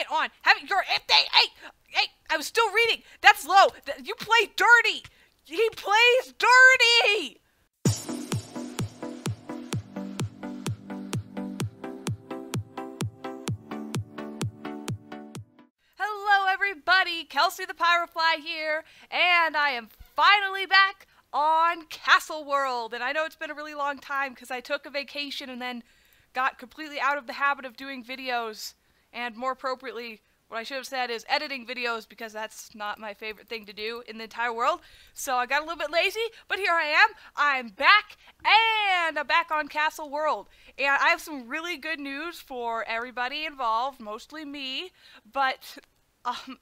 it on. Have it your if they hey, I was still reading. That's low. You play dirty. He plays dirty. Hello everybody, KelsiThePyrofly here, and I am finally back on Castle World. And I know it's been a really long time because I took a vacation and then got completely out of the habit of doing videos, and more appropriately, what I should have said is editing videos, because that's not my favorite thing to do in the entire world. So I got a little bit lazy, but here I am. I'm back, and I'm back on Castle World. And I have some really good news for everybody involved, mostly me, but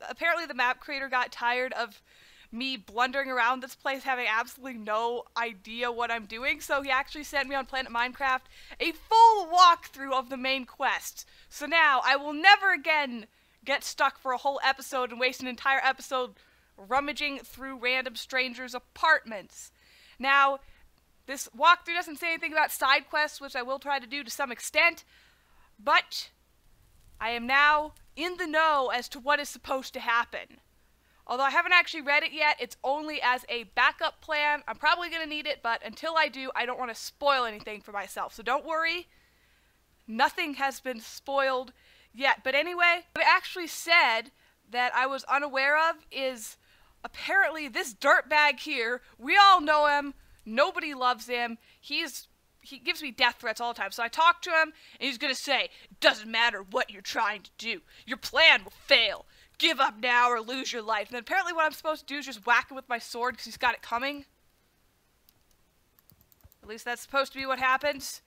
apparently the map creator got tired of me blundering around this place, having absolutely no idea what I'm doing, so he actually sent me on Planet Minecraft a full walkthrough of the main quest. So now, I will never again get stuck for a whole episode and waste an entire episode rummaging through random strangers' apartments. Now, this walkthrough doesn't say anything about side quests, which I will try to do to some extent, but I am now in the know as to what is supposed to happen. Although I haven't actually read it yet, it's only as a backup plan. I'm probably going to need it, but until I do, I don't want to spoil anything for myself. So don't worry, nothing has been spoiled yet. But anyway, what it actually said that I was unaware of is apparently this dirtbag here, we all know him, nobody loves him, he gives me death threats all the time. So I talked to him, and he's going to say, it doesn't matter what you're trying to do, your plan will fail. Give up now or lose your life. And then apparently what I'm supposed to do is just whack him with my sword because he's got it coming. At least that's supposed to be what happens.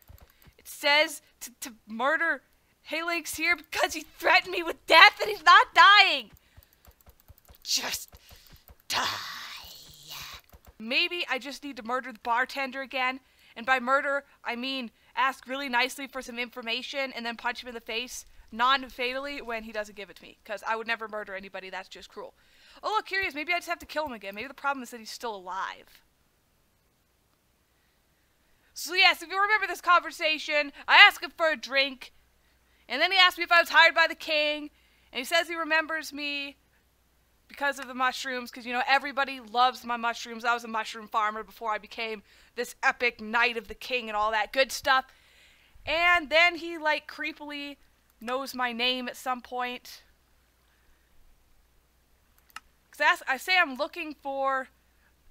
It says to murder Halix here because he threatened me with death and he's not dying. Just die. Maybe I just need to murder the bartender again. And by murder, I mean ask really nicely for some information and then punch him in the face. Non-fatally when he doesn't give it to me, because I would never murder anybody, that's just cruel. Oh look, here he is, maybe I just have to kill him again. Maybe the problem is that he's still alive. So yes, if you remember this conversation, I asked him for a drink, and then he asked me if I was hired by the king, and he says he remembers me because of the mushrooms, because you know, everybody loves my mushrooms. I was a mushroom farmer before I became this epic knight of the king and all that good stuff. And then he like creepily knows my name at some point. Because I say I'm looking for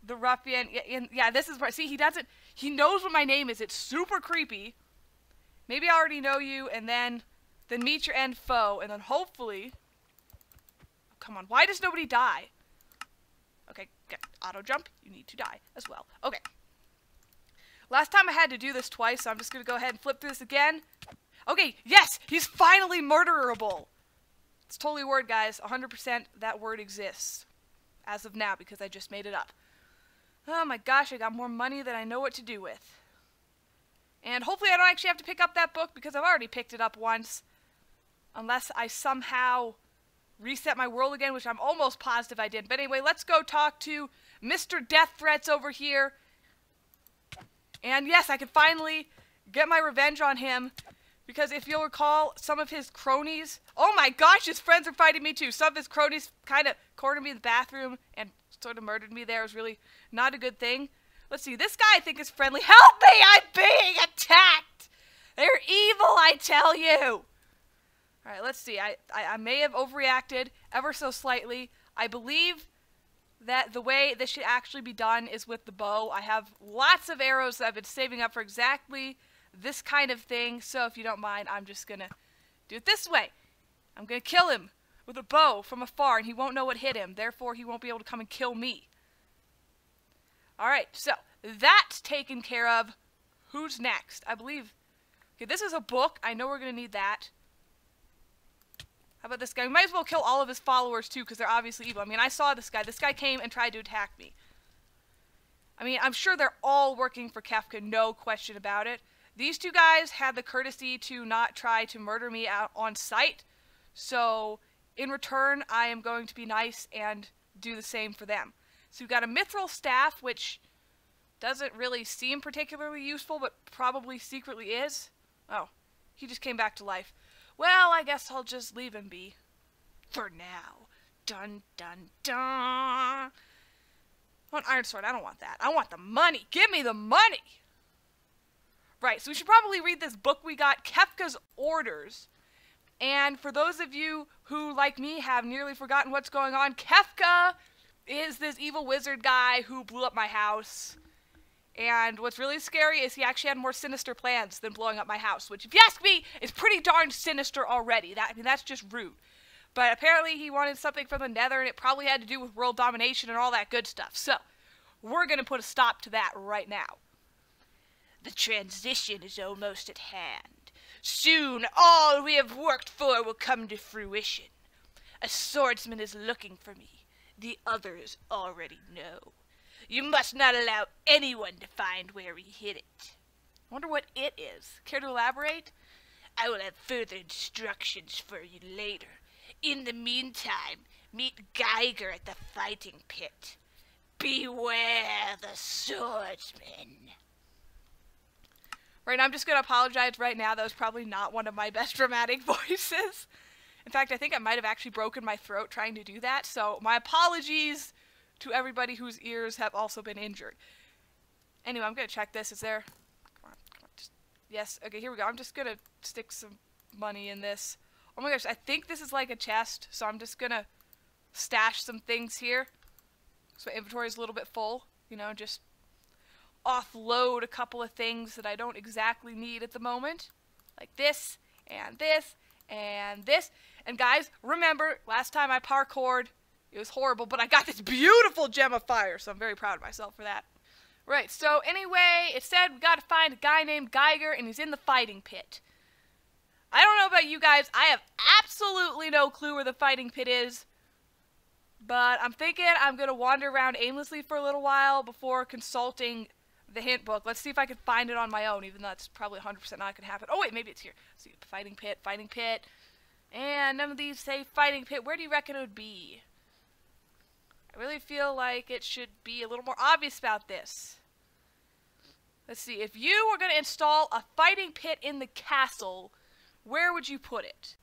the ruffian. Yeah, this is where, see, he knows what my name is. It's super creepy. Maybe I already know you, and then meet your end foe, and then hopefully, oh, come on, why does nobody die? Okay, get auto jump, you need to die as well. Okay. Last time I had to do this twice, so I'm just going to go ahead and flip through this again. Okay, yes, he's finally murderable. It's totally a word, guys. 100% that word exists. As of now, because I just made it up. Oh my gosh, I got more money than I know what to do with. And hopefully I don't actually have to pick up that book, because I've already picked it up once. Unless I somehow reset my world again, which I'm almost positive I did. But anyway, let's go talk to Mr. Death Threats over here. And yes, I can finally get my revenge on him. Because if you'll recall, some of his cronies... Oh my gosh, his friends are fighting me too. Some of his cronies kind of cornered me in the bathroom and sort of murdered me there. It was really not a good thing. Let's see, this guy I think is friendly. Help me! I'm being attacked! They're evil, I tell you! Alright, let's see. I may have overreacted ever so slightly. I believe that the way this should actually be done is with the bow. I have lots of arrows that I've been saving up for exactly this kind of thing, so if you don't mind, I'm just gonna do it this way. I'm gonna kill him with a bow from afar, and he won't know what hit him. Therefore, he won't be able to come and kill me. Alright, so that's taken care of. Who's next? I believe... Okay, this is a book. I know we're gonna need that. How about this guy? We might as well kill all of his followers, too, because they're obviously evil. I mean, I saw this guy. This guy came and tried to attack me. I mean, I'm sure they're all working for Kefka, no question about it. These two guys had the courtesy to not try to murder me out on sight, so in return, I am going to be nice and do the same for them. So we've got a mithril staff, which doesn't really seem particularly useful, but probably secretly is. Oh, he just came back to life. Well, I guess I'll just leave him be. For now. Dun, dun, dun. I want Iron Sword. I don't want that. I want the money. Give me the money. Right, so we should probably read this book we got, Kefka's Orders. And for those of you who, like me, have nearly forgotten what's going on, Kefka is this evil wizard guy who blew up my house. And what's really scary is he actually had more sinister plans than blowing up my house, which, if you ask me, is pretty darn sinister already. I mean, that's just rude. But apparently he wanted something from the Nether, and it probably had to do with world domination and all that good stuff. So, we're going to put a stop to that right now. The transition is almost at hand. Soon, all we have worked for will come to fruition. A swordsman is looking for me. The others already know. You must not allow anyone to find where we hid it. I wonder what it is. Care to elaborate? I will have further instructions for you later. In the meantime, meet Geiger at the fighting pit. Beware the swordsman. Right now, I'm just going to apologize right now. That was probably not one of my best dramatic voices. In fact, I think I might have actually broken my throat trying to do that. So, my apologies to everybody whose ears have also been injured. Anyway, I'm going to check this. Is there... Come on. Yes. Okay, here we go. I'm just going to stick some money in this. Oh my gosh, I think this is like a chest. So, I'm just going to stash some things here. So, my inventory is a little bit full. You know, just offload a couple of things that I don't exactly need at the moment. Like this, and this, and this. And guys, remember, last time I parkoured, it was horrible, but I got this beautiful gem of fire, so I'm very proud of myself for that. Right, so anyway, it said we gotta find a guy named Geiger, and he's in the fighting pit. I don't know about you guys, I have absolutely no clue where the fighting pit is, but I'm thinking I'm gonna wander around aimlessly for a little while before consulting the hint book. Let's see if I can find it on my own, even though that's probably 100% not gonna happen. Oh wait, maybe it's here. Let's see, fighting pit. And none of these say fighting pit. Where do you reckon it would be? I really feel like it should be a little more obvious about this. Let's see, if you were gonna install a fighting pit in the castle, where would you put it?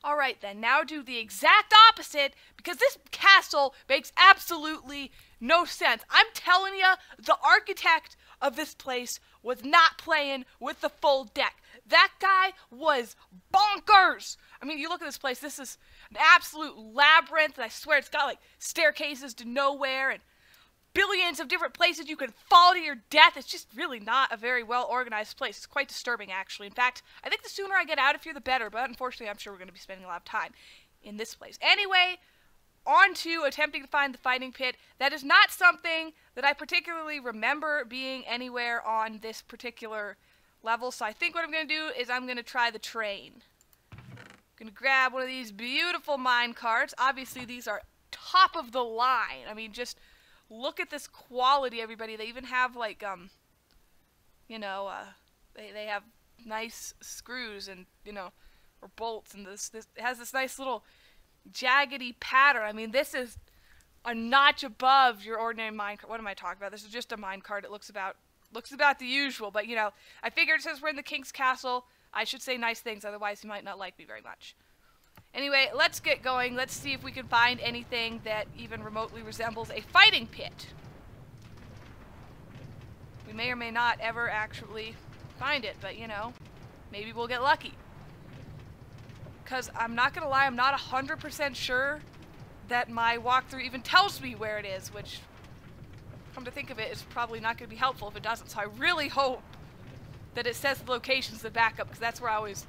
Alright then, now do the exact opposite, because this castle makes absolutely no sense. I'm telling you, the architect of this place was not playing with the full deck. That guy was bonkers! I mean, you look at this place, this is an absolute labyrinth, and I swear it's got like staircases to nowhere, and billions of different places you can fall to your death. It's just really not a very well organized place. It's quite disturbing, actually. In fact, I think the sooner I get out of here, the better, but unfortunately, I'm sure we're going to be spending a lot of time in this place. Anyway, on to attempting to find the fighting pit. That is not something that I particularly remember being anywhere on this particular level, so I think what I'm going to do is I'm going to try the train. I'm going to grab one of these beautiful mine carts. Obviously, these are top of the line. I mean, just look at this quality, everybody. They even have, like, you know, they have nice screws and, you know, or bolts, and this it has this nice little jaggedy pattern. I mean, this is a notch above your ordinary minecart. What am I talking about? This is just a minecart. It looks about the usual, but, you know, I figured since we're in the King's Castle, I should say nice things, otherwise he might not like me very much. Anyway, let's get going. Let's see if we can find anything that even remotely resembles a fighting pit. We may or may not ever actually find it, but, you know, maybe we'll get lucky. Because I'm not going to lie, I'm not 100% sure that my walkthrough even tells me where it is, which, come to think of it, is probably not going to be helpful if it doesn't. So I really hope that it says the locations to back up, because that's where I always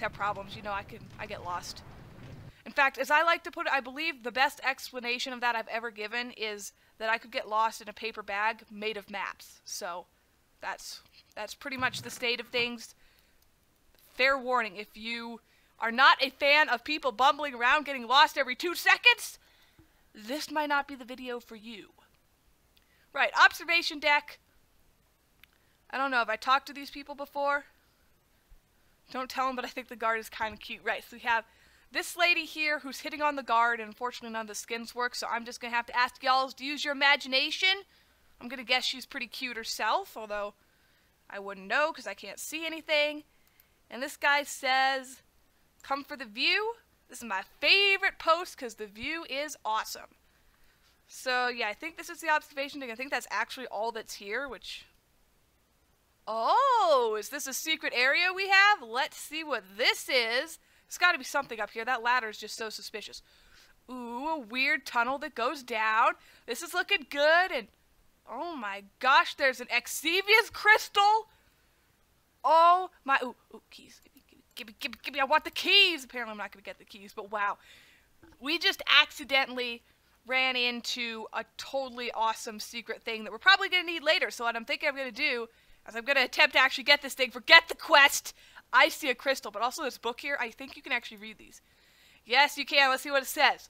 have problems. You know, I get lost. In fact, as I like to put it, I believe the best explanation of that I've ever given is that I could get lost in a paper bag made of maps. So that's pretty much the state of things. Fair warning, if you are not a fan of people bumbling around getting lost every 2 seconds, this might not be the video for you. Right, observation deck. I don't know, have I talked to these people before? Don't tell them, but I think the guard is kind of cute. Right, so we have this lady here who's hitting on the guard, and unfortunately none of the skins work, so I'm just going to have to ask y'all to use your imagination. I'm going to guess she's pretty cute herself, although I wouldn't know because I can't see anything. And this guy says, come for the view. This is my favorite post because the view is awesome. So, yeah, I think this is the observation thing. I think that's actually all that's here, which... Oh, is this a secret area we have? Let's see what this is. There's got to be something up here. That ladder is just so suspicious. Ooh, a weird tunnel that goes down. This is looking good, and... Oh my gosh, there's an Exivious crystal! Oh my... Ooh, keys. Give me, I want the keys! Apparently I'm not going to get the keys, but wow. We just accidentally ran into a totally awesome secret thing that we're probably going to need later. So what I'm thinking I'm going to do is I'm going to attempt to actually get this thing. Forget the quest! I see a crystal, but also this book here, I think you can actually read these. Yes, you can. Let's see what it says.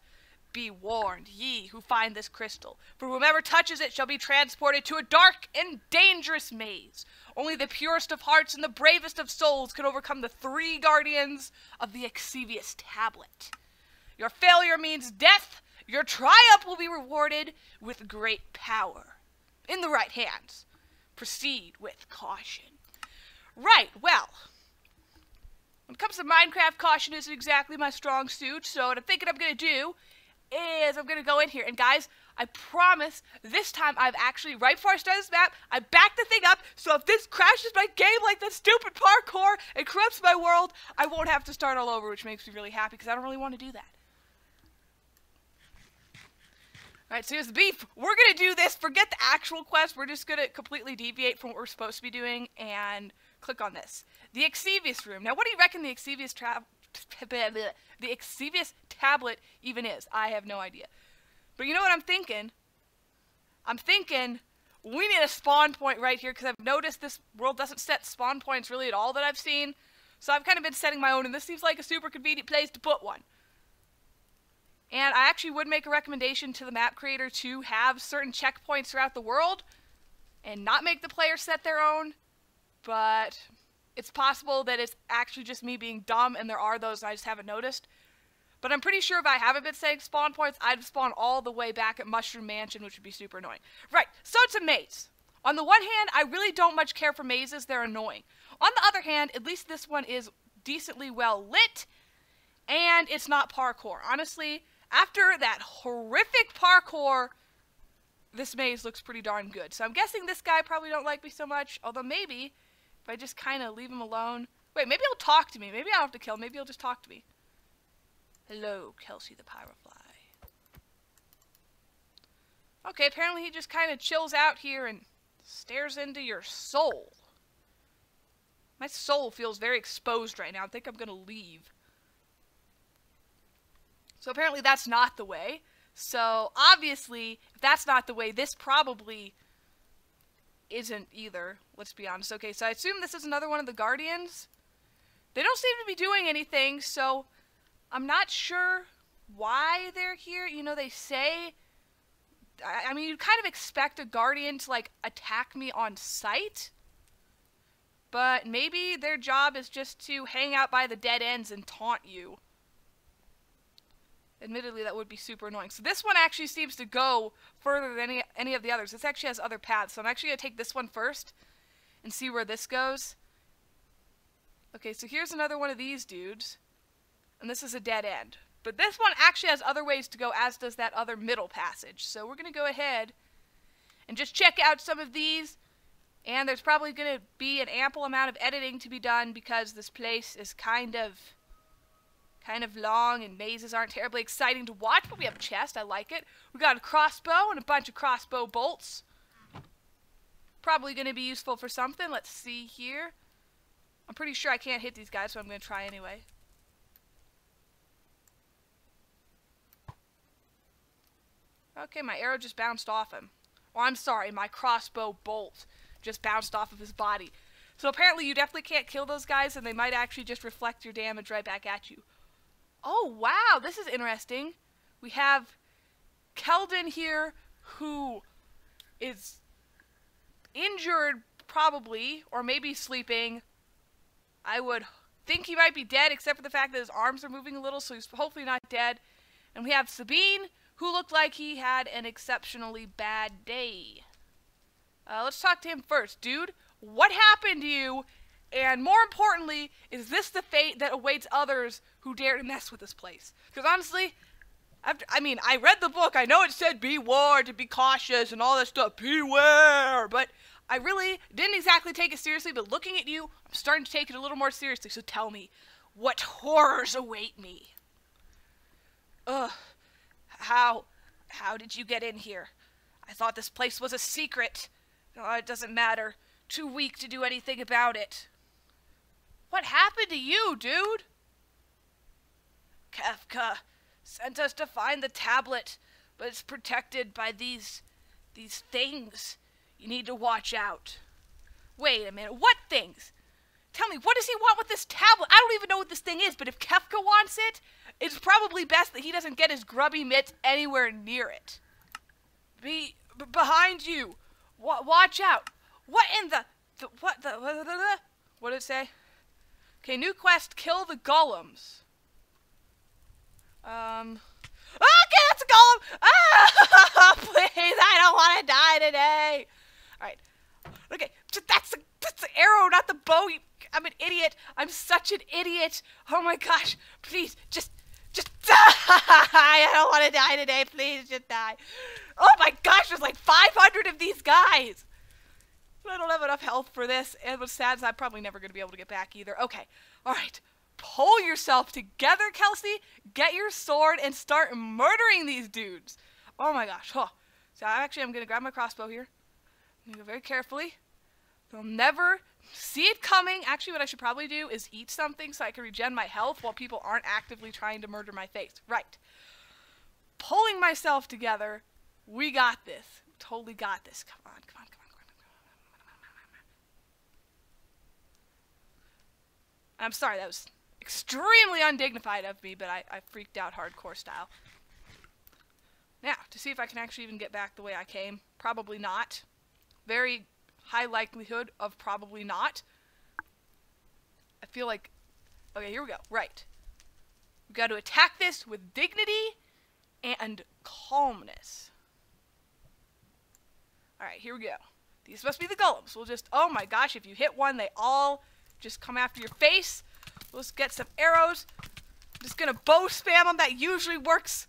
Be warned, ye who find this crystal, for whomever touches it shall be transported to a dark and dangerous maze. Only the purest of hearts and the bravest of souls can overcome the 3 guardians of the Exivious tablet. Your failure means death. Your triumph will be rewarded with great power. In the right hands. Proceed with caution. Right, well, when it comes to Minecraft, caution isn't exactly my strong suit, so what I'm thinking I'm going to do is I'm going to go in here, and guys, I promise this time I've actually, right before I start this map, I backed the thing up, so if this crashes my game like that stupid parkour and corrupts my world, I won't have to start all over, which makes me really happy, because I don't really want to do that. Alright, so here's the beef. We're going to do this, forget the actual quest, we're just going to completely deviate from what we're supposed to be doing, and click on this. The Exivious room. Now, what do you reckon the Exivious tablet even is? I have no idea. But you know what I'm thinking? I'm thinking we need a spawn point right here, because I've noticed this world doesn't set spawn points really at all that I've seen. So I've kind of been setting my own, and this seems like a super convenient place to put one. And I actually would make a recommendation to the map creator to have certain checkpoints throughout the world and not make the player set their own. But it's possible that it's actually just me being dumb and there are those and I just haven't noticed. But I'm pretty sure if I haven't been setting spawn points, I'd spawn all the way back at Mushroom Mansion, which would be super annoying. Right, so it's a maze. On the one hand, I really don't much care for mazes, they're annoying. On the other hand, at least this one is decently well lit, and it's not parkour. Honestly, after that horrific parkour, this maze looks pretty darn good. So I'm guessing this guy probably don't like me so much, although maybe if I just kind of leave him alone. Wait, maybe he'll talk to me. Maybe I don't have to kill him. Maybe he'll just talk to me. Hello, KelsiThePyrofly. Okay, apparently he just kind of chills out here and stares into your soul. My soul feels very exposed right now. I think I'm going to leave. So apparently that's not the way. So obviously, if that's not the way, this probably isn't either. Let's be honest. Okay, so I assume this is another one of the Guardians. They don't seem to be doing anything, so I'm not sure why they're here. You know, they say... I mean, you'd kind of expect a Guardian to, like, attack me on sight. But maybe their job is just to hang out by the dead ends and taunt you. Admittedly, that would be super annoying. So this one actually seems to go further than any of the others. This actually has other paths. So I'm actually going to take this one first and see where this goes. Okay, so here's another one of these dudes. And this is a dead end. But this one actually has other ways to go, as does that other middle passage. So we're going to go ahead and just check out some of these. And there's probably going to be an ample amount of editing to be done because this place is kind of long and mazes aren't terribly exciting to watch, but we have a chest. I like it. We got a crossbow and a bunch of crossbow bolts. Probably going to be useful for something. Let's see here. I'm pretty sure I can't hit these guys, so I'm going to try anyway. Okay, my arrow just bounced off him. Well, I'm sorry, my crossbow bolt just bounced off of his body. So apparently you definitely can't kill those guys, and they might actually just reflect your damage right back at you. Oh, wow, this is interesting. We have Keldon here, who is injured, probably, or maybe sleeping. I would think he might be dead, except for the fact that his arms are moving a little, so he's hopefully not dead. And we have Sabine, who looked like he had an exceptionally bad day. Let's talk to him first. Dude, what happened to you And more importantly, is this the fate that awaits others who dare to mess with this place? Because honestly, I read the book. I know it said be warned, to be cautious, and all that stuff. Beware! But I really didn't exactly take it seriously, but looking at you, I'm starting to take it a little more seriously. So tell me, what horrors await me? Ugh. How did you get in here? I thought this place was a secret. Oh, it doesn't matter. Too weak to do anything about it. What happened to you, dude? Kefka sent us to find the tablet, but it's protected by these things. You need to watch out. Wait a minute, what things? Tell me, what does he want with this tablet? I don't even know what this thing is, but if Kefka wants it, it's probably best that he doesn't get his grubby mitts anywhere near it. Behind you. Watch out. What in the what did it say? Okay, new quest, kill the golems. Okay, that's a golem! Ah, please, I don't want to die today! Alright. Okay, that's the arrow, not the bow. I'm an idiot. I'm such an idiot. Oh my gosh. Please, just die! I don't want to die today. Please, just die. Oh my gosh, there's like 500 of these guys! I don't have enough health for this, and what's sad is I'm probably never going to be able to get back either. Okay, alright. Pull yourself together, Kelsi. Get your sword and start murdering these dudes. Oh my gosh. Huh. So I'm going to grab my crossbow here. I'm going to go very carefully. They'll never see it coming. Actually, what I should probably do is eat something so I can regen my health while people aren't actively trying to murder my face. Right. Pulling myself together. We got this. Totally got this. Come on, come on, come on. I'm sorry, that was extremely undignified of me, but I freaked out hardcore style. Now, to see if I can actually even get back the way I came. Probably not. Very high likelihood of probably not. I feel like... Okay, here we go. Right. We've got to attack this with dignity and calmness. Alright, here we go. These must be the golems. We'll just... Oh my gosh, if you hit one, they all... just come after your face. Let's get some arrows. I'm just gonna bow spam them. That usually works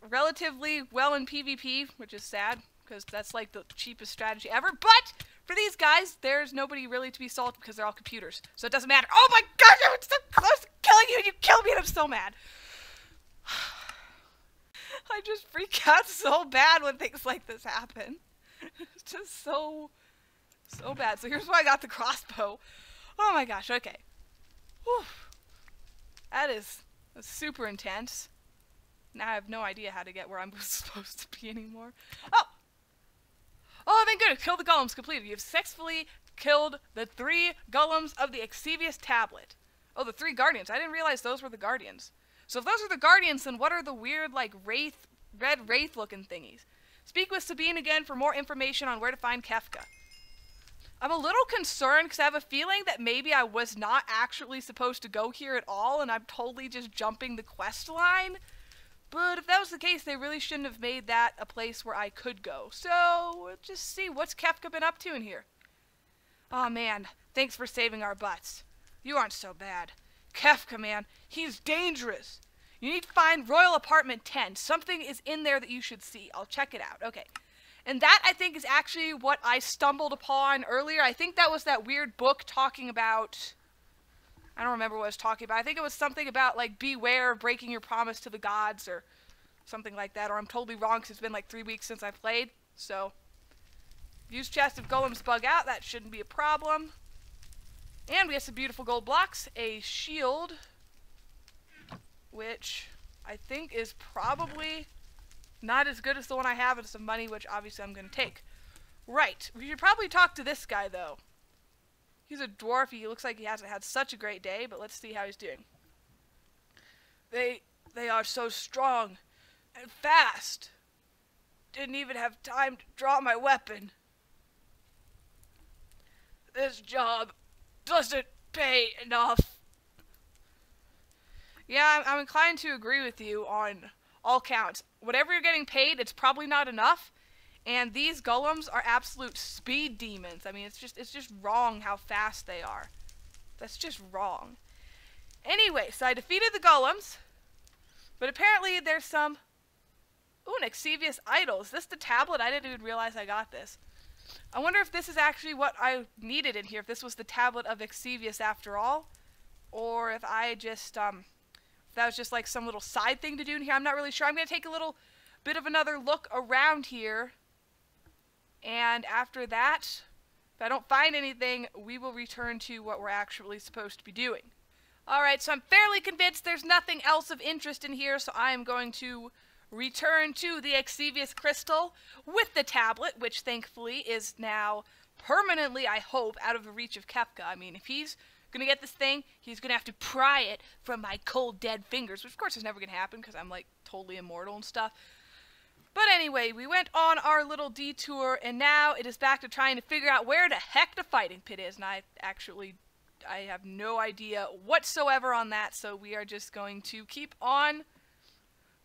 relatively well in PvP, which is sad, because that's like the cheapest strategy ever. But for these guys, there's nobody really to be salted because they're all computers. So it doesn't matter. Oh my gosh, I was so close to killing you and you killed me and I'm so mad. I just freak out so bad when things like this happen. It's just so bad. So here's why I got the crossbow. Oh my gosh, okay. Whew. That's super intense. Now I have no idea how to get where I'm supposed to be anymore. Oh, thank goodness, kill the golems completed. You've successfully killed the 3 golems of the Exivious tablet. Oh, the 3 guardians. I didn't realize those were the guardians. So if those are the guardians, then what are the weird, like, red wraith-looking thingies? Speak with Sabine again for more information on where to find Kefka. I'm a little concerned because I have a feeling that maybe I was not actually supposed to go here at all and I'm totally just jumping the quest line. But if that was the case, they really shouldn't have made that a place where I could go. So, we'll just see. What's Kefka been up to in here? Oh man, thanks for saving our butts. You aren't so bad. Kefka, man, he's dangerous. You need to find Royal Apartment 10. Something is in there that you should see. I'll check it out. Okay. And that, I think, is actually what I stumbled upon earlier. I think that was that weird book talking about... I don't remember what I was talking about. I think it was something about, like, beware of breaking your promise to the gods or something like that. Or I'm totally wrong because it's been, like, 3 weeks since I played. So, use chest if golems bug out. That shouldn't be a problem. And we have some beautiful gold blocks. A shield, which I think is probably... not as good as the one I have, and some money, which obviously I'm going to take. Right. We should probably talk to this guy, though. He's a dwarf. He looks like he hasn't had such a great day, but let's see how he's doing. They are so strong and fast. Didn't even have time to draw my weapon. This job doesn't pay enough. Yeah, I'm inclined to agree with you on all counts. Whatever you're getting paid, it's probably not enough. And these golems are absolute speed demons. I mean, it's just wrong how fast they are. That's just wrong. Anyway, so I defeated the golems, but apparently there's some... Ooh, an Exivious idol. Is this the tablet? I didn't even realize I got this. I wonder if this is actually what I needed in here, if this was the tablet of Exivious after all, or if I just, if that was just like some little side thing to do in here. I'm not really sure. I'm going to take a little bit of another look around here, and after that, if I don't find anything, we will return to what we're actually supposed to be doing. Alright, so I'm fairly convinced there's nothing else of interest in here, so I am going to return to the Exivious crystal with the tablet, which thankfully is now permanently, I hope, out of the reach of Kefka. I mean, if he's going to get this thing, he's going to have to pry it from my cold, dead fingers, which of course is never going to happen because I'm, like, totally immortal and stuff. But anyway, we went on our little detour, and now it is back to trying to figure out where the heck the fighting pit is, and I have no idea whatsoever on that, so we are just going to keep on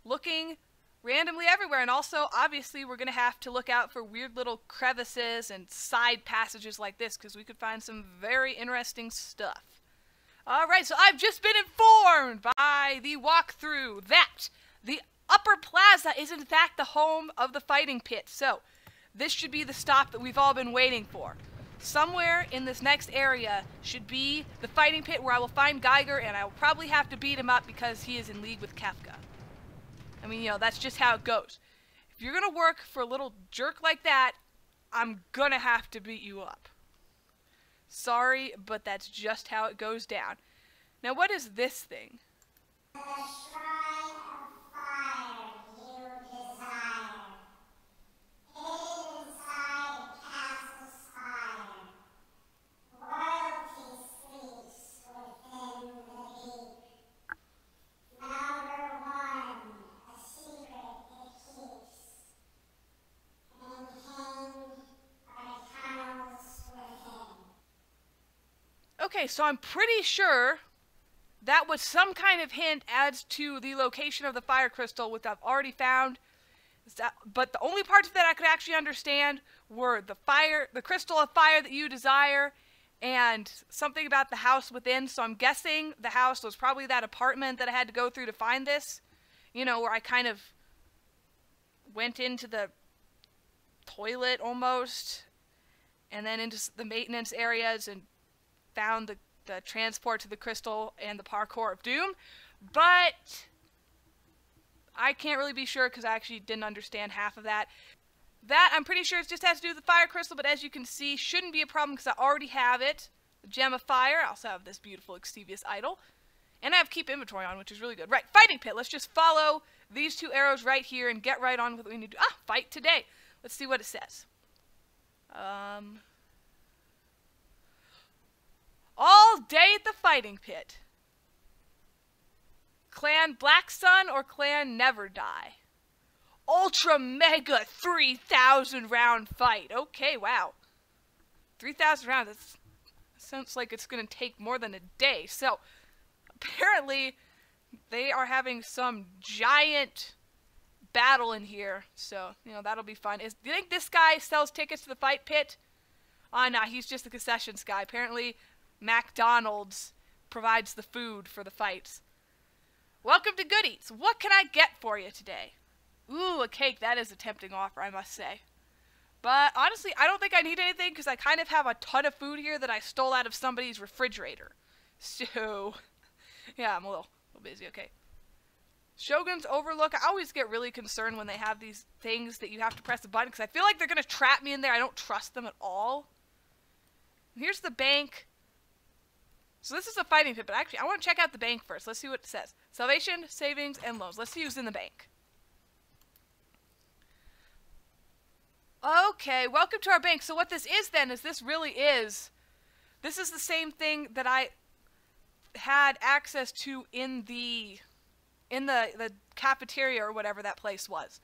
looking randomly everywhere. And also, obviously, we're going to have to look out for weird little crevices and side passages like this, because we could find some very interesting stuff. Alright, so I've just been informed by the walkthrough that the Upper Plaza is in fact the home of the fighting pit. So, this should be the stop that we've all been waiting for. Somewhere in this next area should be the fighting pit where I will find Geiger, and I will probably have to beat him up because he is in league with Kefka. I mean, you know, that's just how it goes. If you're gonna work for a little jerk like that, I'm gonna have to beat you up. Sorry, but that's just how it goes down. Now, what is this thing? The shrine of fire you desire. Hidden inside a castle's spire. Royalty sleeps within the deep. Number one, a secret it keeps. Maintained by tunnels within. Okay, so I'm pretty sure that was some kind of hint as to the location of the fire crystal, which I've already found. But the only parts that I could actually understand were the crystal of fire that you desire, and something about the house within. So I'm guessing the house was probably that apartment that I had to go through to find this. You know, where I kind of went into the toilet almost, and then into the maintenance areas and found the transport to the crystal and the parkour of doom. But I can't really be sure because I actually didn't understand half of that. That, I'm pretty sure it just has to do with the fire crystal, but as you can see, shouldn't be a problem because I already have it. The gem of fire. I also have this beautiful Exivious idol. And I have keep inventory on, which is really good. Right, fighting pit. Let's just follow these two arrows right here and get right on with what we need to do. Ah, fight today. Let's see what it says. All day at the fighting pit. Clan Black Sun or Clan Never Die? Ultra Mega 3,000 round fight. Okay, wow. 3,000 rounds. That sounds like it's going to take more than a day. So, apparently, they are having some giant battle in here. So, you know, that'll be fun. Do you think this guy sells tickets to the fight pit? Oh, no, he's just the concessions guy. Apparently, McDonald's provides the food for the fights. Welcome to Good Eats. What can I get for you today? Ooh, a cake. That is a tempting offer, I must say. But honestly, I don't think I need anything because I kind of have a ton of food here that I stole out of somebody's refrigerator. So, yeah, I'm a little busy. Okay. Shogun's Overlook. I always get really concerned when they have these things that you have to press a button because I feel like they're going to trap me in there. I don't trust them at all. Here's the bank. So this is a fighting pit, but actually I want to check out the bank first. Let's see what it says. Salvation, savings, and loans. Let's see who's in the bank. Okay, welcome to our bank. So what this is then is this is the same thing that I had access to in the cafeteria or whatever that place was.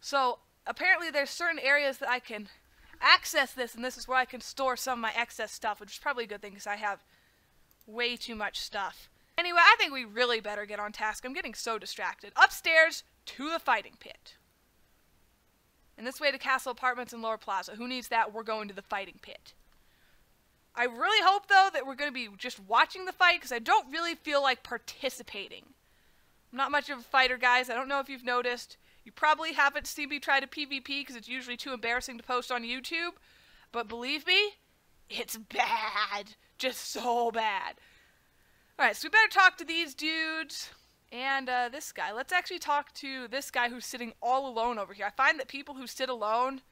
So apparently there's certain areas that I can access this, and this is where I can store some of my excess stuff, which is probably a good thing because I have way too much stuff. Anyway, I think we really better get on task. I'm getting so distracted. Upstairs to the fighting pit. And this way to Castle Apartments and Lower Plaza. Who needs that? We're going to the fighting pit. I really hope, though, that we're going to be just watching the fight, because I don't really feel like participating. I'm not much of a fighter, guys. I don't know if you've noticed. You probably haven't seen me try to PvP, because it's usually too embarrassing to post on YouTube. But believe me, it's bad. Just so bad. Alright, so we better talk to these dudes. And this guy. Let's actually talk to this guy who's sitting all alone over here. I find that people who sit alone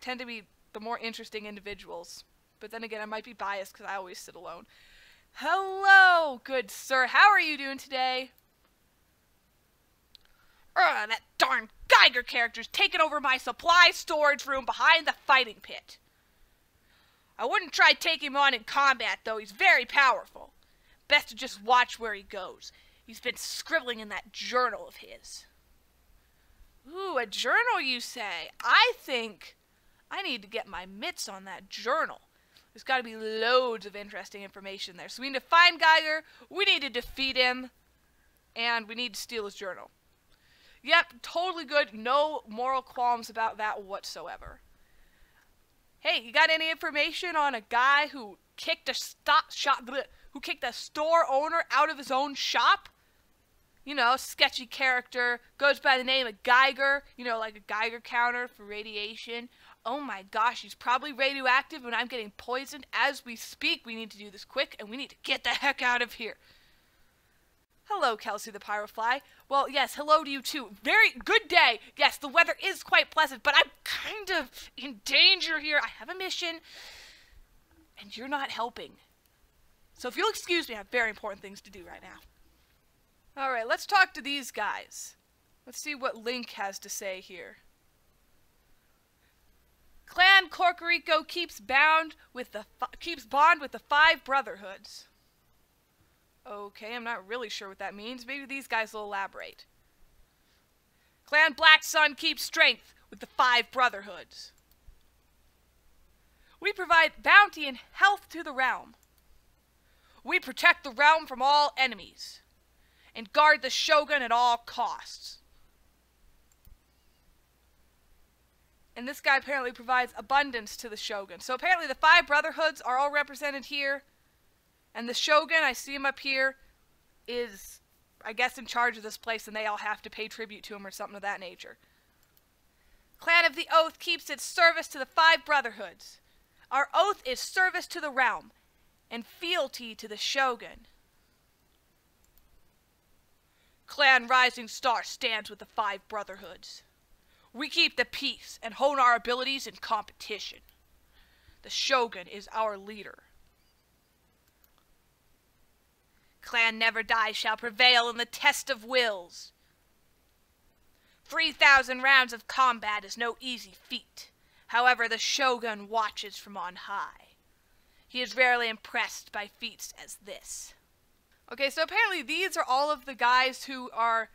tend to be the more interesting individuals. But then again, I might be biased because I always sit alone. Hello, good sir. How are you doing today? That darn Geiger character's taken over my supply storage room behind the fighting pit. I wouldn't try taking him on in combat, though. He's very powerful. Best to just watch where he goes. He's been scribbling in that journal of his. Ooh, a journal, you say? I think I need to get my mitts on that journal. There's got to be loads of interesting information there. So we need to find Geiger, we need to defeat him, and we need to steal his journal. Yep, totally good. No moral qualms about that whatsoever. Hey, you got any information on a guy who kicked a store owner out of his own shop? You know, sketchy character, goes by the name of Geiger, you know, like a Geiger counter for radiation. Oh my gosh, he's probably radioactive and I'm getting poisoned as we speak. We need to do this quick and we need to get the heck out of here. Hello, KelsiThePyrofly. Well, yes, hello to you too. Very good day. Yes, the weather is quite pleasant, but I'm kind of in danger here. I have a mission, and you're not helping. So if you'll excuse me, I have very important things to do right now. Alright, let's talk to these guys. Let's see what Link has to say here. Clan Corcorico keeps bond with the 5 brotherhoods. Okay, I'm not really sure what that means. Maybe these guys will elaborate. Clan Black Sun keeps strength with the 5 brotherhoods. We provide bounty and health to the realm. We protect the realm from all enemies and guard the Shogun at all costs. And this guy apparently provides abundance to the Shogun. So apparently the 5 brotherhoods are all represented here. And the Shogun, I see him up here, is, I guess, in charge of this place, and they all have to pay tribute to him or something of that nature. Clan of the Oath keeps its service to the 5 brotherhoods. Our oath is service to the realm and fealty to the Shogun. Clan Rising Star stands with the 5 brotherhoods. We keep the peace and hone our abilities in competition. The Shogun is our leader. Clan Never Die shall prevail in the test of wills. 3,000 rounds of combat is no easy feat. However, the Shogun watches from on high. He is rarely impressed by feats as this. Okay, so apparently these are all of the guys who are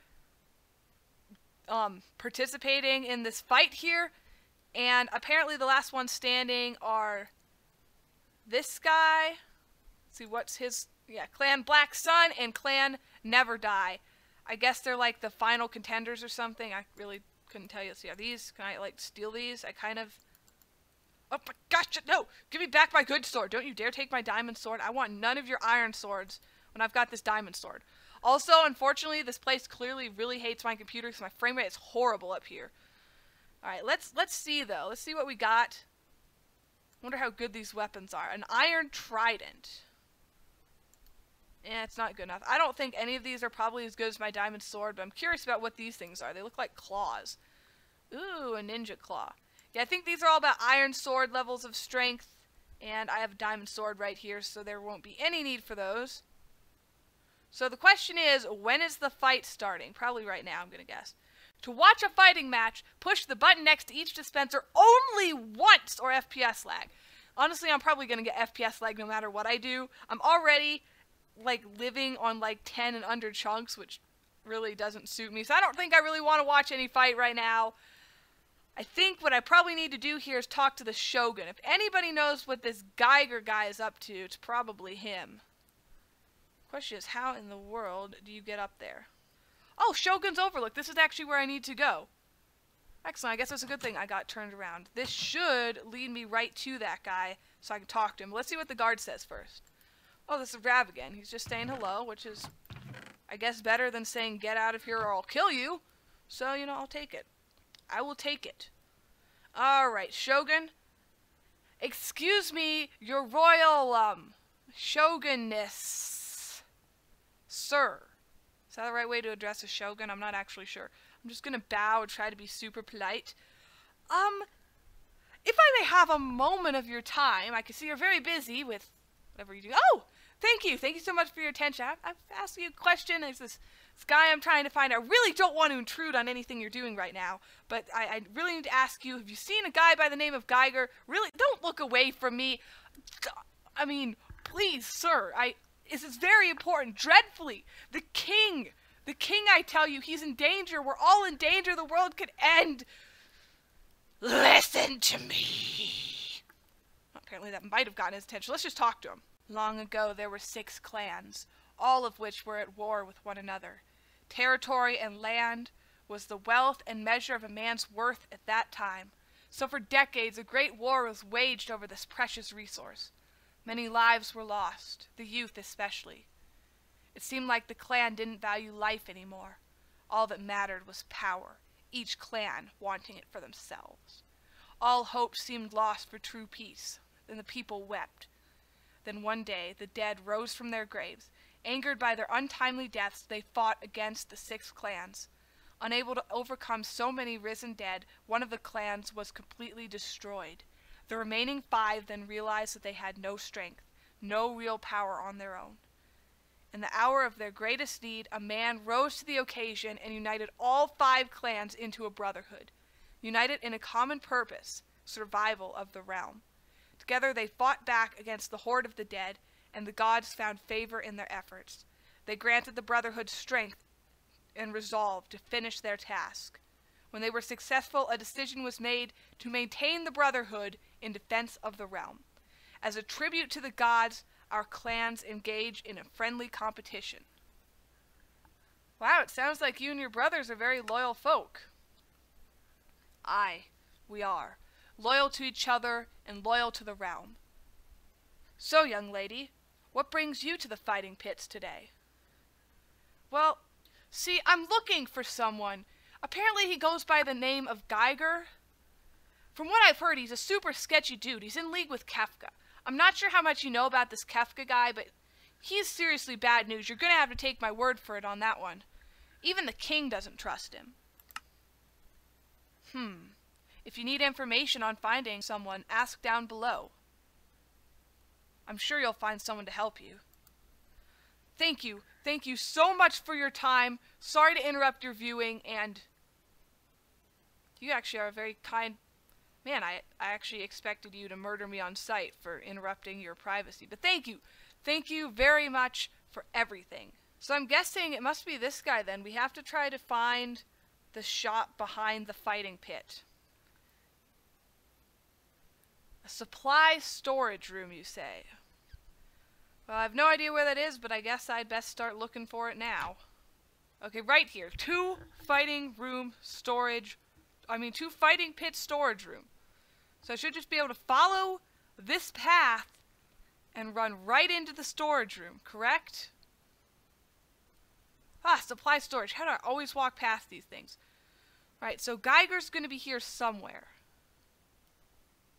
participating in this fight here. And apparently the last ones standing are this guy. Let's see, what's his... Yeah, Clan Black Sun and Clan Never Die. I guess they're like the final contenders or something. I really couldn't tell you. See, are these... Can I, like, steal these? I kind of... Oh my gosh, no! Give me back my good sword. Don't you dare take my diamond sword. I want none of your iron swords when I've got this diamond sword. Also, unfortunately, this place clearly really hates my computer because my frame rate is horrible up here. Alright, let's see, though. Let's see what we got. Wonder how good these weapons are. An iron trident. Yeah, it's not good enough. I don't think any of these are probably as good as my diamond sword, but I'm curious about what these things are. They look like claws. Ooh, a ninja claw. Yeah, I think these are all about iron sword levels of strength, and I have a diamond sword right here, so there won't be any need for those. So the question is, when is the fight starting? Probably right now, I'm going to guess. To watch a fighting match, push the button next to each dispenser only once, or FPS lag. Honestly, I'm probably going to get FPS lag no matter what I do. I'm already, like, living on, like, 10 and under chunks, which really doesn't suit me. So I don't think I really want to watch any fight right now. I think what I probably need to do here is talk to the Shogun. If anybody knows what this Geiger guy is up to, it's probably him. Question is, how in the world do you get up there? Oh, Shogun's Overlook. This is actually where I need to go. Excellent. I guess that's a good thing I got turned around. This should lead me right to that guy so I can talk to him. Let's see what the guard says first. Oh, this is Rav again. He's just saying hello, which is, I guess, better than saying get out of here or I'll kill you. So, you know, I'll take it. I will take it. Alright, Shogun. Excuse me, your royal, shogunness. Sir. Is that the right way to address a shogun? I'm not actually sure. I'm just gonna bow and try to be super polite. If I may have a moment of your time, I can see you're very busy with whatever you do. Oh! Thank you. Thank you so much for your attention. I've asked you a question. There's this guy I'm trying to find. I really don't want to intrude on anything you're doing right now, but I really need to ask you, have you seen a guy by the name of Geiger? Really, don't look away from me. I mean, please, sir. This is very important. Dreadfully. The king, I tell you, he's in danger. We're all in danger. The world could end. Listen to me. Apparently that might have gotten his attention. Let's just talk to him. Long ago, there were 6 clans, all of which were at war with one another. Territory and land was the wealth and measure of a man's worth at that time. So for decades, a great war was waged over this precious resource. Many lives were lost, the youth especially. It seemed like the clan didn't value life anymore. All that mattered was power, each clan wanting it for themselves. All hope seemed lost for true peace, and the people wept. Then one day, the dead rose from their graves. Angered by their untimely deaths, they fought against the 6 clans. Unable to overcome so many risen dead, one of the clans was completely destroyed. The remaining 5 then realized that they had no strength, no real power on their own. In the hour of their greatest need, a man rose to the occasion and united all 5 clans into a brotherhood, united in a common purpose, survival of the realm. Together they fought back against the horde of the dead, and the gods found favor in their efforts. They granted the Brotherhood strength and resolve to finish their task. When they were successful, a decision was made to maintain the Brotherhood in defense of the realm. As a tribute to the gods, our clans engaged in a friendly competition. Wow, it sounds like you and your brothers are very loyal folk. Aye, we are. Loyal to each other and loyal to the realm. So, young lady, what brings you to the fighting pits today? Well, see, I'm looking for someone. Apparently he goes by the name of Geiger. From what I've heard, he's a super sketchy dude. He's in league with Kefka. I'm not sure how much you know about this Kefka guy, but he's seriously bad news. You're gonna have to take my word for it on that one. Even the king doesn't trust him. If you need information on finding someone, ask down below. I'm sure you'll find someone to help you. Thank you. Thank you so much for your time. Sorry to interrupt your viewing, and you actually are a very kind man. I actually expected you to murder me on sight for interrupting your privacy, but thank you. Thank you very much for everything. So I'm guessing it must be this guy then. We have to try to find the shop behind the fighting pit. A supply storage room, you say? Well, I have no idea where that is, but I guess I'd best start looking for it now. Okay, right here. 2 fighting pit storage room. So I should just be able to follow this path and run right into the storage room, correct? Supply storage. How do I always walk past these things? Right, so Geiger's going to be here somewhere.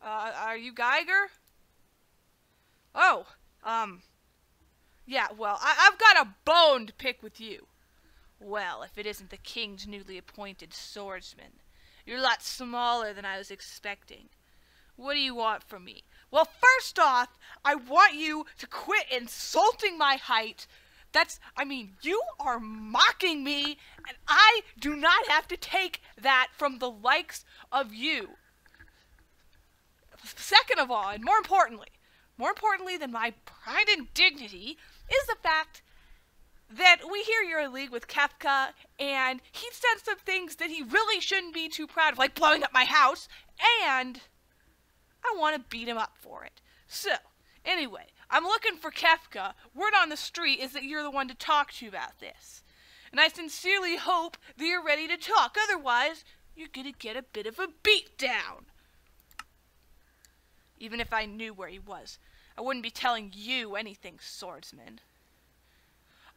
Are you Geiger? Oh, yeah, well, I've got a bone to pick with you. Well, if it isn't the king's newly appointed swordsman. You're a lot smaller than I was expecting. What do you want from me? Well, first off, I want you to quit insulting my height. You are mocking me, and I do not have to take that from the likes of you. Second of all, and more importantly than my pride and dignity, is the fact that we hear you're in league with Kefka, and he said some things that he really shouldn't be too proud of, like blowing up my house, and I want to beat him up for it. So, anyway, I'm looking for Kefka. Word on the street is that you're the one to talk to about this. And I sincerely hope that you're ready to talk, otherwise, you're gonna get a bit of a beatdown. Even if I knew where he was, I wouldn't be telling you anything, swordsman.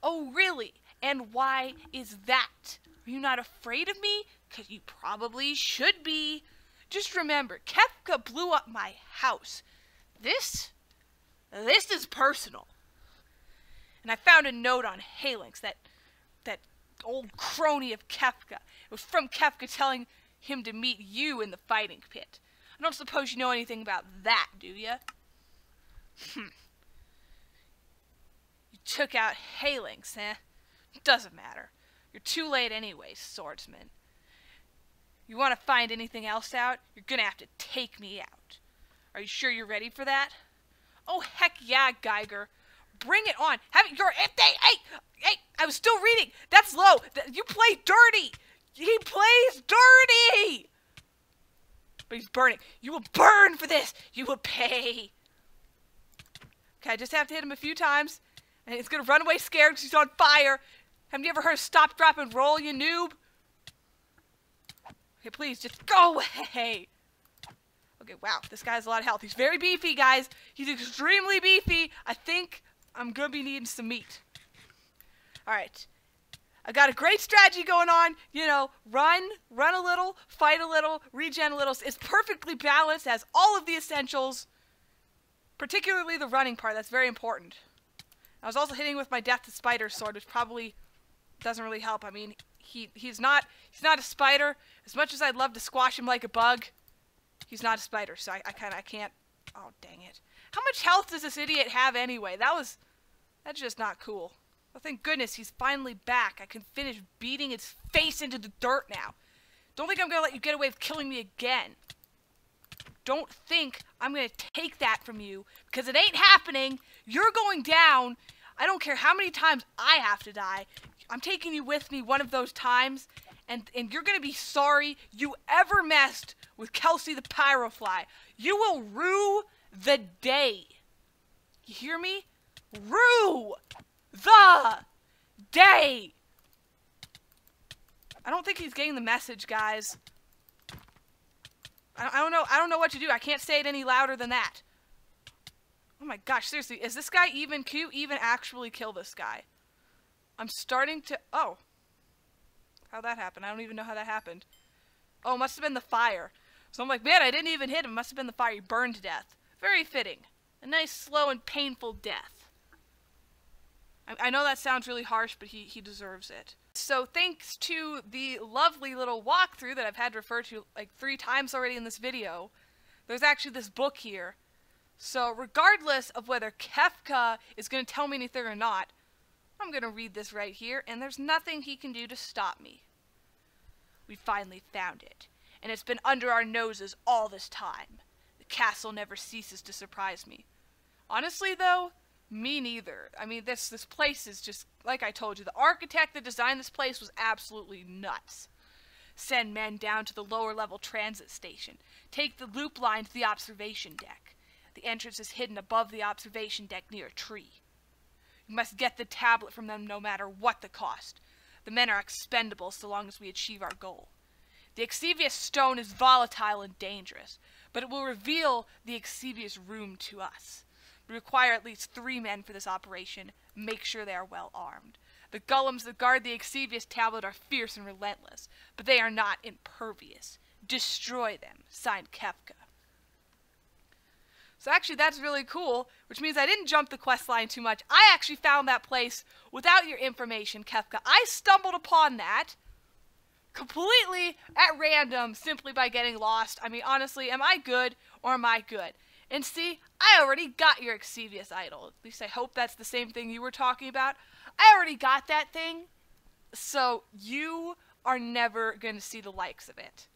Oh, really? And why is that? Are you not afraid of me? 'Cause you probably should be. Just remember, Kefka blew up my house. This is personal. And I found a note on Halinx, that old crony of Kefka. It was from Kefka telling him to meet you in the fighting pit. I don't suppose you know anything about that, do you? You took out Halinx, eh? Doesn't matter. You're too late anyway, swordsman. You want to find anything else out? You're gonna have to take me out. Are you sure you're ready for that? Oh, heck yeah, Geiger. Bring it on. Have it your... Hey! I was still reading. That's low. You play dirty. He plays dirty. But he's burning. You will burn for this. You will pay. Okay, I just have to hit him a few times. And he's going to run away scared because he's on fire. Haven't you ever heard of stop, drop, and roll, you noob? Okay, please, just go away. Okay, wow, this guy has a lot of health. He's very beefy, guys. He's extremely beefy. I think I'm going to be needing some meat. Alright. I got a great strategy going on. You know, run a little, fight a little, regen a little. It's perfectly balanced, has all of the essentials. Particularly the running part, that's very important. I was also hitting with my Death to Spider sword, which probably doesn't really help. I mean, he's not a spider. As much as I'd love to squash him like a bug, he's not a spider, so I can't. Oh, dang it. How much health does this idiot have anyway? That's just not cool. Well, thank goodness he's finally back. I can finish beating his face into the dirt now. Don't think I'm gonna let you get away with killing me again. Don't think I'm gonna take that from you, because it ain't happening. You're going down. I don't care how many times I have to die. I'm taking you with me one of those times, and you're gonna be sorry you ever messed with KelsiThePyrofly. You will rue the day. You hear me? Rue the day. I don't think he's getting the message, guys. I don't know what to do. I can't say it any louder than that. Oh my gosh, seriously, is this guy even cute? Even actually kill this guy? I'm starting to... Oh. How'd that happen? I don't even know how that happened. Oh, it must have been the fire. So I'm like, man, I didn't even hit him. It must have been the fire. He burned to death. Very fitting. A nice, slow, and painful death. I know that sounds really harsh, but he deserves it. So thanks to the lovely little walkthrough that I've had referred to like 3 times already in this video, there's actually this book here. So regardless of whether Kefka is going to tell me anything or not, I'm going to read this right here, and there's nothing he can do to stop me. We finally found it, and it's been under our noses all this time. The castle never ceases to surprise me. Honestly, though, me neither. I mean, this place is just, like I told you, the architect that designed this place was absolutely nuts. Send men down to the lower level transit station. Take the loop line to the observation deck. The entrance is hidden above the observation deck near a tree. You must get the tablet from them no matter what the cost. The men are expendable so long as we achieve our goal. The Exivious stone is volatile and dangerous, but it will reveal the Exivious room to us. We require at least 3 men for this operation. Make sure they are well armed. The golems that guard the Exivious tablet are fierce and relentless, but they are not impervious. Destroy them. Signed, Kefka. So actually that's really cool, which means I didn't jump the quest line too much. I actually found that place without your information, Kefka. I stumbled upon that completely at random simply by getting lost. I mean, honestly, am I good or am I good? And see, I already got your Exivious idol. At least I hope that's the same thing you were talking about. I already got that thing, so you are never going to see the likes of it.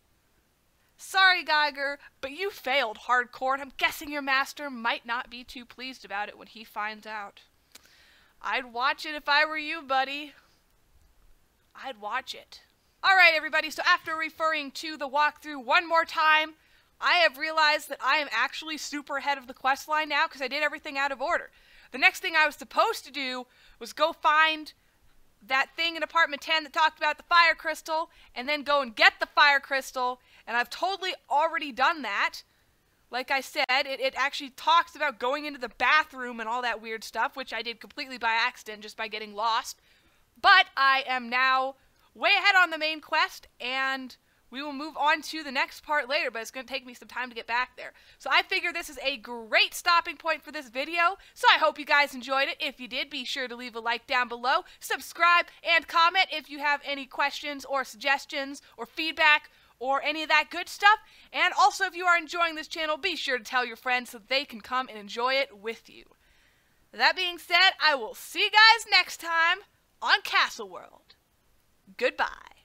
Sorry, Geiger, but you failed hardcore, and I'm guessing your master might not be too pleased about it when he finds out. I'd watch it if I were you, buddy. I'd watch it. Alright, everybody, so after referring to the walkthrough one more time, I have realized that I am actually super ahead of the quest line now because I did everything out of order. The next thing I was supposed to do was go find that thing in apartment 10 that talked about the fire crystal, and then go and get the fire crystal, and I've totally already done that, like I said, it actually talks about going into the bathroom and all that weird stuff, which I did completely by accident just by getting lost. But I am now way ahead on the main quest, and we will move on to the next part later, but it's going to take me some time to get back there. So I figure this is a great stopping point for this video, so I hope you guys enjoyed it. If you did, be sure to leave a like down below, subscribe, and comment if you have any questions or suggestions or feedback or any of that good stuff. And also, if you are enjoying this channel, be sure to tell your friends so that they can come and enjoy it with you. That being said, I will see you guys next time on Castle World. Goodbye.